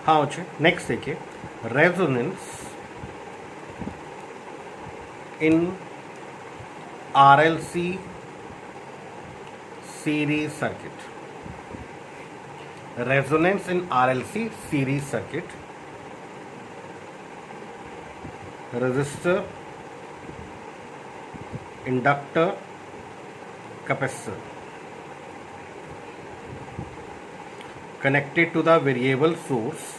हाँ अच्छे नेक्स्ट देखिए, resonance in RLC series circuit. Resonance in RLC series circuit. Resistor, inductor, capacitor connected to the variable source.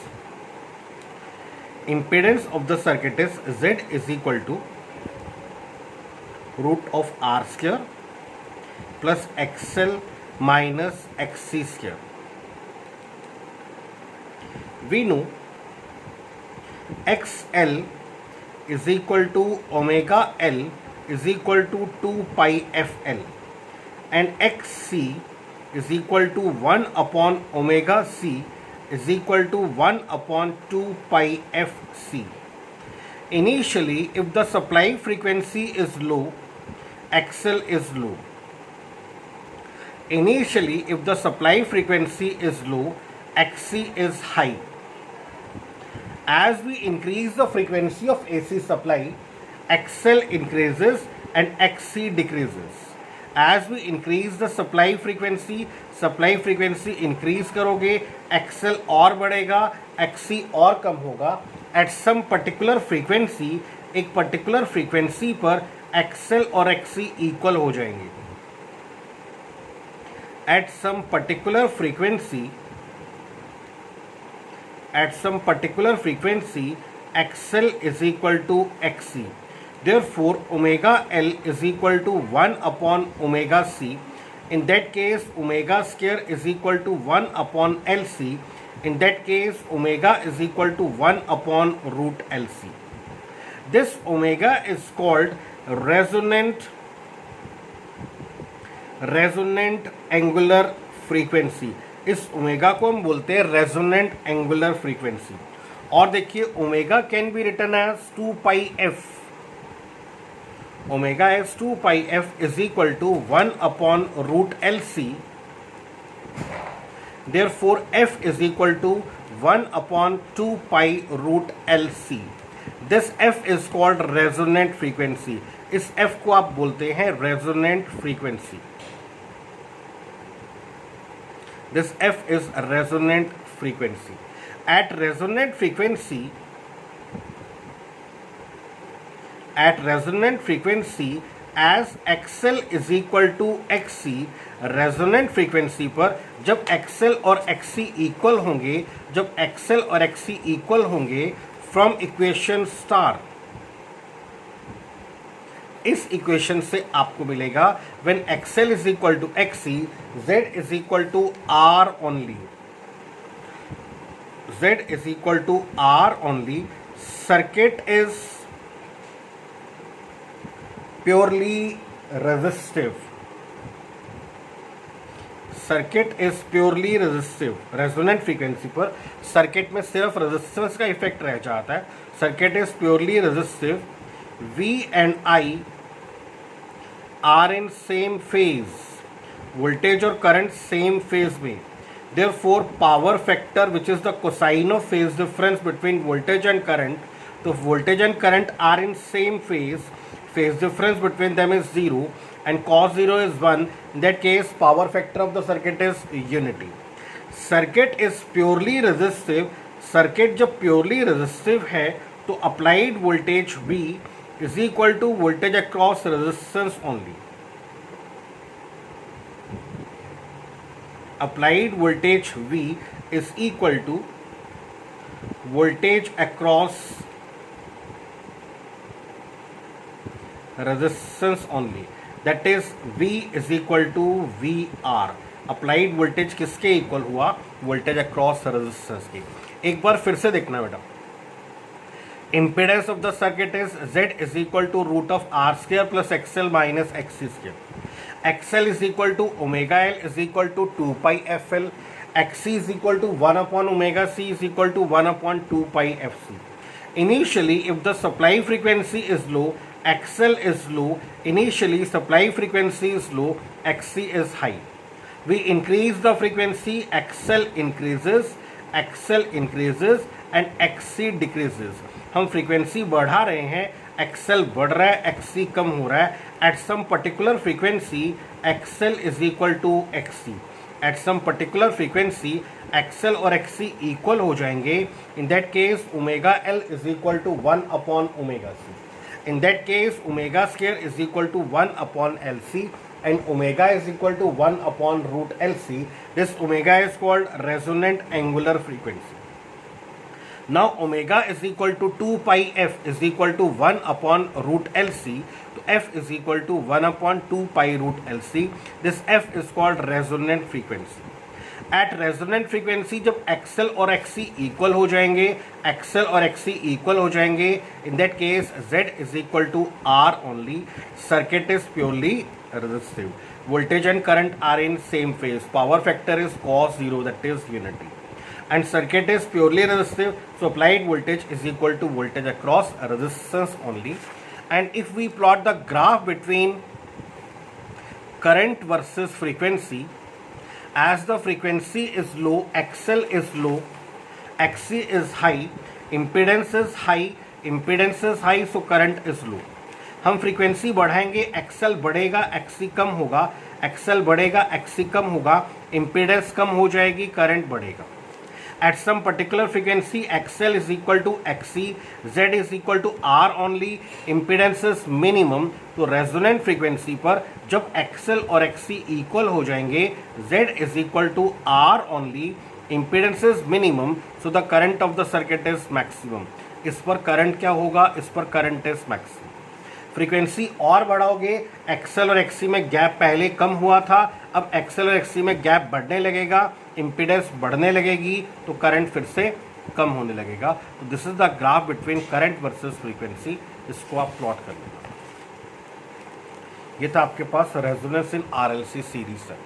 Impedance of the circuit is Z is equal to root of R square plus XL minus XC square. We know XL is equal to omega L is equal to 2 pi FL and XC is equal to 1 upon omega C is equal to 1 upon 2 pi FC. Initially, if the supply frequency is low, XL is low. Initially, if the supply frequency is low, XC is high. As we increase the frequency of AC supply, XL increases and XC decreases. As we increase the supply frequency increase करोगे, XL और बढ़ेगा, XC और कम होगा. At some particular frequency, एक particular frequency पर XL और XC equal हो जाएंगे. At some particular frequency, XL is equal to XC. Therefore, omega L is equal to 1 upon omega C. In that case, omega square is equal to 1 upon LC. In that case, omega is equal to 1 upon root LC. This omega is called resonant angular frequency. इस omega को हम बोलते हैं resonant angular frequency. और देखिए, omega can be written as 2 pi F. Omega as 2 pi F is equal to 1 upon root L C. Therefore F is equal to 1 upon 2 pi root L C. This F is called resonant frequency. इस F को आप बोलते हैं resonant frequency. This F is a resonant frequency. At resonant frequency, as XL is equal to XC, resonant frequency पर जब XL और XC equal होंगे, from equation star, इस इक्वेशन से आपको मिलेगा when XL is equal to XC, Z is equal to R only. Z is equal to R only. Circuit is purely resistive. Resonant frequency पर circuit में सिर्फ resistance का effect रह जाता है. Circuit is purely resistive. V and I are in same phase. Voltage और current same phase में. Therefore, power factor, which is the cosine of phase difference between voltage and current, so voltage and current are in same phase. Phase difference between them is 0 and cos 0 is 1. In that case, power factor of the circuit is unity. Circuit is purely resistive. Circuit जब purely resistive है तो applied voltage V is equal to voltage across resistance only. Applied voltage V is equal to voltage across resistance only. That is V is equal to VR. Applied voltage किसके equal हुआ? voltage across resistance के. एक बार फिर से देखना बेटा. Impedance of the circuit is Z is equal to root of R square plus XL minus XC square. XL is equal to omega L is equal to 2 pi FL. XC is equal to 1 upon omega C is equal to 1 upon 2 pi FC. Initially, if the supply frequency is low, XL is low. Initially, supply frequency is low, XC is high. We increase the frequency, XL increases, XL increases and एक्ससी decreases. हम frequency बढ़ा रहे हैं, XL बढ़ रहा है, एक्ससी कम हो रहा है। At some particular frequency XL is equal to XC. At some particular frequency XL और एक्ससी इक्वल हो जाएंगे। In that case omega L is equal to 1 upon omega C. In that case, omega square is equal to 1 upon LC and omega is equal to 1 upon root LC. This omega is called resonant angular frequency. Now omega is equal to 2 pi f is equal to 1 upon root LC. So f is equal to 1 upon 2 pi root LC. This f is called resonant frequency. At resonant frequency जब XL और XC equal हो जाएंगे, XL और XC equal हो जाएंगे, in that case Z is equal to R only. Circuit is purely resistive. Voltage and current are in same phase. Power factor is cos 0, that is unity. And circuit is purely resistive, so applied voltage is equal to voltage across resistance only. And if we plot the graph between current versus frequency, as the frequency is low, XL is low, XC is high, impedance is high, so current is low. हम frequency बढ़ाएंगे, XL बढ़ेगा, XC कम होगा, XL बढ़ेगा, XC कम होगा, impedance कम हो जाएगी, current बढ़ेगा। At some particular frequency XL is equal to XC, Z is equal to R only, impedance is minimum। तो रेजोनेंट फ्रीक्वेंसी पर जब XL और XC इक्वल हो जाएंगे, Z is equal to R only, impedance is minimum, so the current of the circuit is maximum। इस पर current क्या होगा, इस पर करंट इज मैक्सिमम। फ्रीक्वेंसी और बढ़ाओगे, एक्सएल और एक्ससी में गैप पहले कम हुआ था, अब एक्सएल और एक्ससी में गैप बढ़ने लगेगा, इम्पीडेंस बढ़ने लगेगी, तो करंट फिर से कम होने लगेगा। तो this is the graph between current versus frequency. इसको आप प्लॉट कर लेना। ये था आपके पास रेजोनेंस इन आरएलसी सीरीज है।